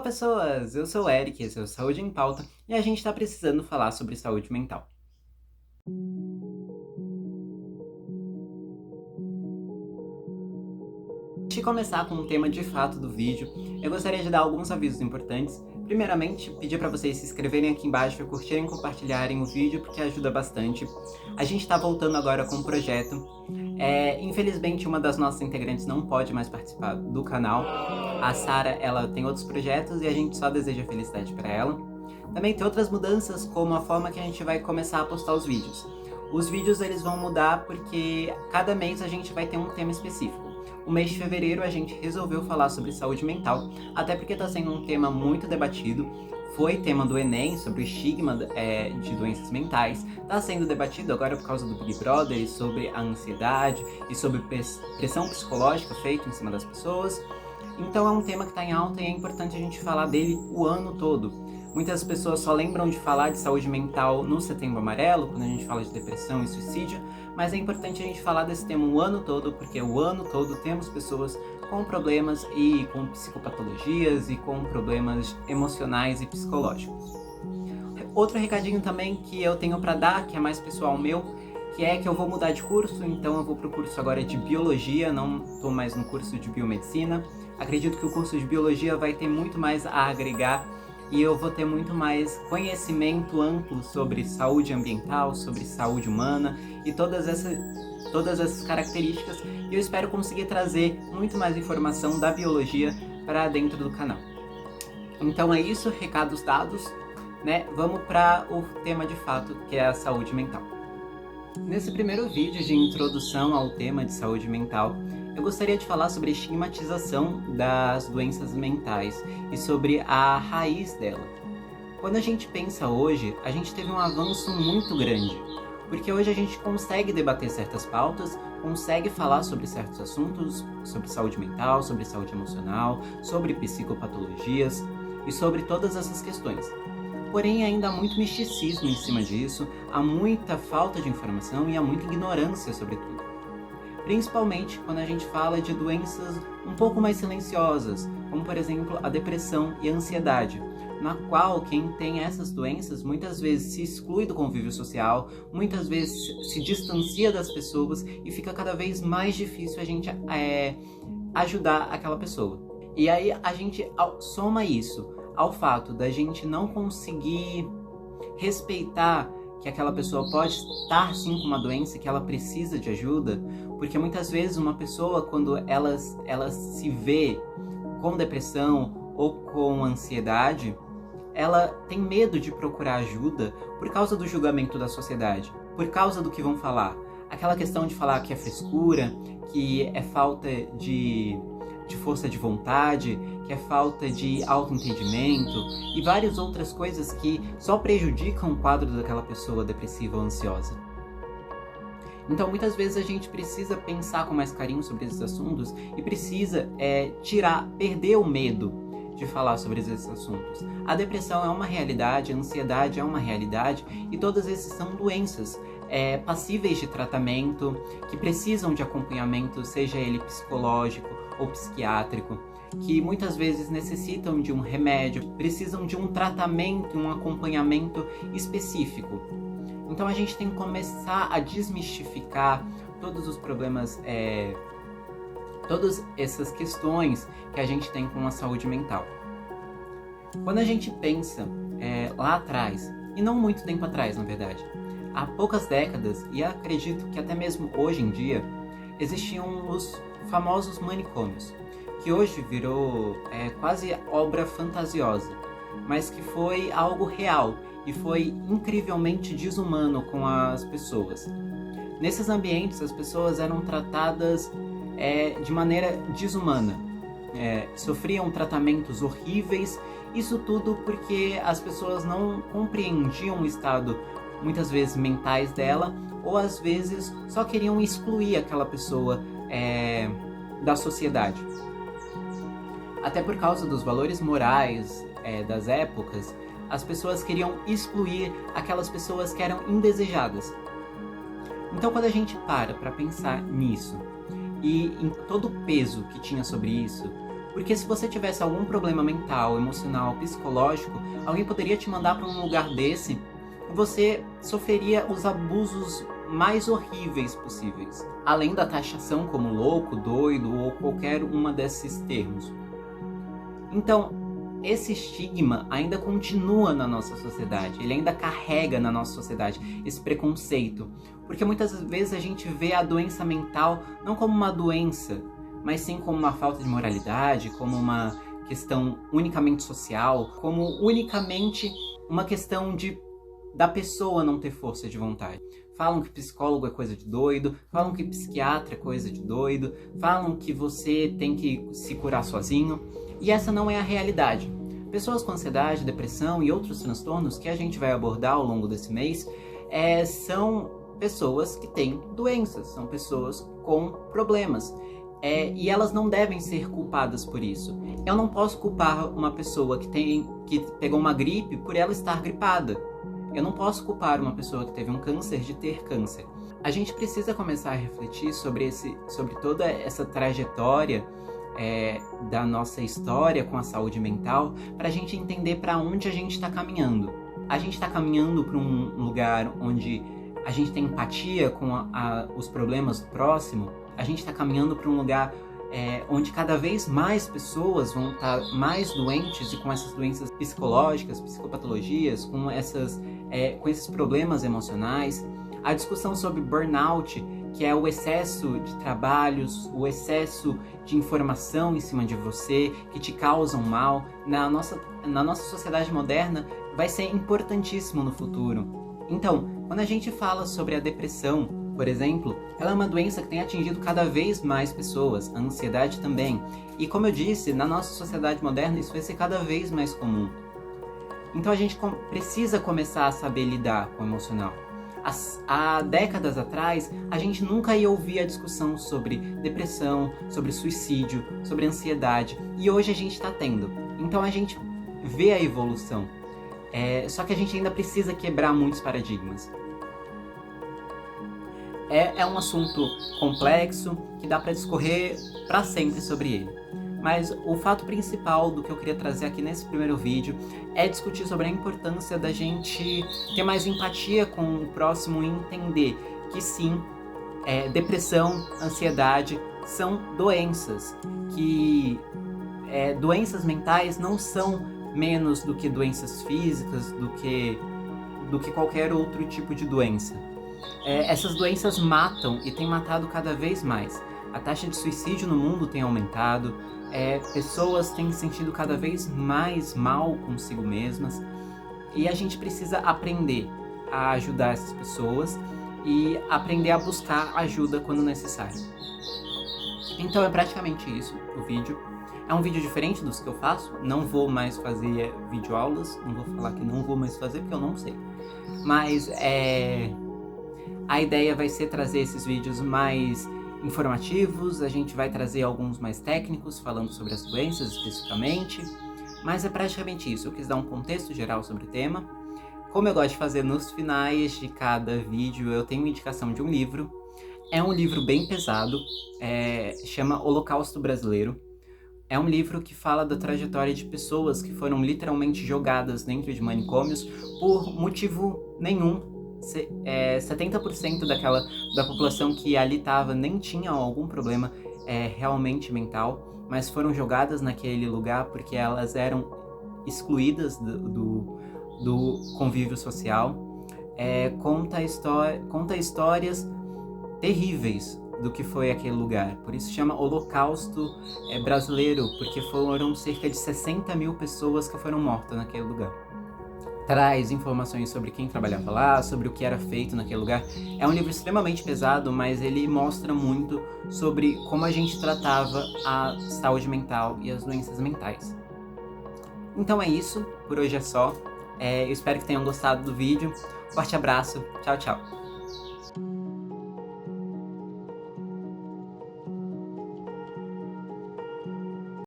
pessoas! Eu sou o Eric, esse é o Saúde em Pauta e a gente está precisando falar sobre saúde mental. Antes de começar com o tema de fato do vídeo, eu gostaria de dar alguns avisos importantes. Primeiramente, pedir para vocês se inscreverem aqui embaixo, curtirem e compartilharem o vídeo, porque ajuda bastante. A gente está voltando agora com um projeto. Infelizmente, uma das nossas integrantes não pode mais participar do canal. A Sara, ela tem outros projetos e a gente só deseja felicidade para ela. Também tem outras mudanças, como a forma que a gente vai começar a postar os vídeos. Os vídeos eles vão mudar porque cada mês a gente vai ter um tema específico. O mês de fevereiro a gente resolveu falar sobre saúde mental, até porque está sendo um tema muito debatido. Foi tema do Enem, sobre o estigma de doenças mentais. Está sendo debatido agora por causa do Big Brother, e sobre a ansiedade e sobre pressão psicológica feita em cima das pessoas. Então é um tema que está em alta e é importante a gente falar dele o ano todo. Muitas pessoas só lembram de falar de saúde mental no Setembro Amarelo, quando a gente fala de depressão e suicídio, mas é importante a gente falar desse tema o ano todo, porque o ano todo temos pessoas com problemas e com psicopatologias e com problemas emocionais e psicológicos. Outro recadinho também que eu tenho para dar, que é mais pessoal meu, que é que eu vou mudar de curso, então eu vou pro curso agora de Biologia, não estou mais no curso de Biomedicina. Acredito que o curso de Biologia vai ter muito mais a agregar e eu vou ter muito mais conhecimento amplo sobre saúde ambiental, sobre saúde humana e todas essas características, e eu espero conseguir trazer muito mais informação da biologia para dentro do canal. Então é isso, recados dados, né? Vamos para o tema de fato, que é a saúde mental. Nesse primeiro vídeo de introdução ao tema de saúde mental, eu gostaria de falar sobre a estigmatização das doenças mentais e sobre a raiz dela. Quando a gente pensa hoje, a gente teve um avanço muito grande, porque hoje a gente consegue debater certas pautas, consegue falar sobre certos assuntos, sobre saúde mental, sobre saúde emocional, sobre psicopatologias e sobre todas essas questões. Porém, ainda há muito misticismo em cima disso, há muita falta de informação e há muita ignorância sobre tudo. Principalmente quando a gente fala de doenças um pouco mais silenciosas, como por exemplo a depressão e a ansiedade, na qual quem tem essas doenças muitas vezes se exclui do convívio social, muitas vezes se distancia das pessoas e fica cada vez mais difícil a gente ajudar aquela pessoa. E aí a gente soma isso ao fato da gente não conseguir respeitar que aquela pessoa pode estar sim com uma doença e que ela precisa de ajuda, porque muitas vezes uma pessoa, quando ela se vê com depressão ou com ansiedade, ela tem medo de procurar ajuda por causa do julgamento da sociedade, por causa do que vão falar. Aquela questão de falar que é frescura, que é falta de força de vontade, que é falta de autoentendimento e várias outras coisas que só prejudicam o quadro daquela pessoa depressiva ou ansiosa. Então muitas vezes a gente precisa pensar com mais carinho sobre esses assuntos e precisa perder o medo de falar sobre esses assuntos. A depressão é uma realidade, a ansiedade é uma realidade e todas essas são doenças passíveis de tratamento, que precisam de acompanhamento, seja ele psicológico ou psiquiátrico, que muitas vezes necessitam de um remédio, precisam de um tratamento, um acompanhamento específico. Então a gente tem que começar a desmistificar todos os problemas, todas essas questões que a gente tem com a saúde mental. Quando a gente pensa lá atrás, e não muito tempo atrás na verdade, há poucas décadas, e acredito que até mesmo hoje em dia, existiam os famosos manicômios, que hoje virou quase obra fantasiosa, mas que foi algo real e foi incrivelmente desumano com as pessoas. Nesses ambientes, as pessoas eram tratadas de maneira desumana, sofriam tratamentos horríveis, isso tudo porque as pessoas não compreendiam o estado, muitas vezes, mentais dela, ou às vezes só queriam excluir aquela pessoa da sociedade. Até por causa dos valores morais das épocas, as pessoas queriam excluir aquelas pessoas que eram indesejadas. Então quando a gente para pensar nisso, e em todo o peso que tinha sobre isso, Porque se você tivesse algum problema mental, emocional, psicológico, alguém poderia te mandar para um lugar desse e você sofreria os abusos mais horríveis possíveis, além da taxação como louco, doido ou qualquer uma desses termos. Então, esse estigma ainda continua na nossa sociedade, ele ainda carrega na nossa sociedade esse preconceito, porque muitas vezes a gente vê a doença mental não como uma doença, mas sim como uma falta de moralidade, como uma questão unicamente social, como unicamente uma questão da pessoa não ter força de vontade. Falam que psicólogo é coisa de doido, falam que psiquiatra é coisa de doido, falam que você tem que se curar sozinho, e essa não é a realidade. Pessoas com ansiedade, depressão e outros transtornos que a gente vai abordar ao longo desse mês são pessoas que têm doenças, são pessoas com problemas. E elas não devem ser culpadas por isso. Eu não posso culpar uma pessoa que pegou uma gripe por ela estar gripada. Eu não posso culpar uma pessoa que teve um câncer de ter câncer. A gente precisa começar a refletir sobre toda essa trajetória da nossa história com a saúde mental, para a gente entender para onde a gente está caminhando. A gente está caminhando para um lugar onde a gente tem empatia com os problemas do próximo. A gente está caminhando para um lugar onde cada vez mais pessoas vão estar mais doentes e com essas doenças psicológicas, psicopatologias, com esses problemas emocionais. A discussão sobre burnout, que é o excesso de trabalhos, o excesso de informação em cima de você, que te causam mal, na nossa sociedade moderna, vai ser importantíssimo no futuro. Então, quando a gente fala sobre a depressão, por exemplo, ela é uma doença que tem atingido cada vez mais pessoas, a ansiedade também. E como eu disse, na nossa sociedade moderna isso vai ser cada vez mais comum. Então a gente precisa começar a saber lidar com o emocional. Há décadas atrás, a gente nunca ia ouvir a discussão sobre depressão, sobre suicídio, sobre ansiedade. E hoje a gente está tendo. Então a gente vê a evolução. Só que a gente ainda precisa quebrar muitos paradigmas. É um assunto complexo que dá para discorrer para sempre sobre ele. Mas o fato principal do que eu queria trazer aqui nesse primeiro vídeo é discutir sobre a importância da gente ter mais empatia com o próximo e entender que sim, depressão, ansiedade são doenças, que doenças mentais não são menos do que doenças físicas, do que qualquer outro tipo de doença. Essas doenças matam e têm matado cada vez mais. A taxa de suicídio no mundo tem aumentado, pessoas têm se sentido cada vez mais mal consigo mesmas, e a gente precisa aprender a ajudar essas pessoas e aprender a buscar ajuda quando necessário. Então é praticamente isso o vídeo. É um vídeo diferente dos que eu faço, não vou mais fazer videoaulas, não vou falar que não vou mais fazer porque eu não sei. Mas a ideia vai ser trazer esses vídeos mais informativos, a gente vai trazer alguns mais técnicos, falando sobre as doenças especificamente, mas é praticamente isso. Eu quis dar um contexto geral sobre o tema. Como eu gosto de fazer nos finais de cada vídeo, eu tenho uma indicação de um livro. É um livro bem pesado, chama Holocausto Brasileiro. É um livro que fala da trajetória de pessoas que foram literalmente jogadas dentro de manicômios por motivo nenhum. 70% da população que ali estava nem tinha algum problema realmente mental, mas foram jogadas naquele lugar porque elas eram excluídas do convívio social. Conta histórias terríveis do que foi aquele lugar. Por isso chama Holocausto Brasileiro, porque foram cerca de 60 mil pessoas que foram mortas naquele lugar. Traz informações sobre quem trabalhava lá, sobre o que era feito naquele lugar. É um livro extremamente pesado, mas ele mostra muito sobre como a gente tratava a saúde mental e as doenças mentais. Então é isso, por hoje é só. Eu espero que tenham gostado do vídeo. Forte abraço, tchau, tchau.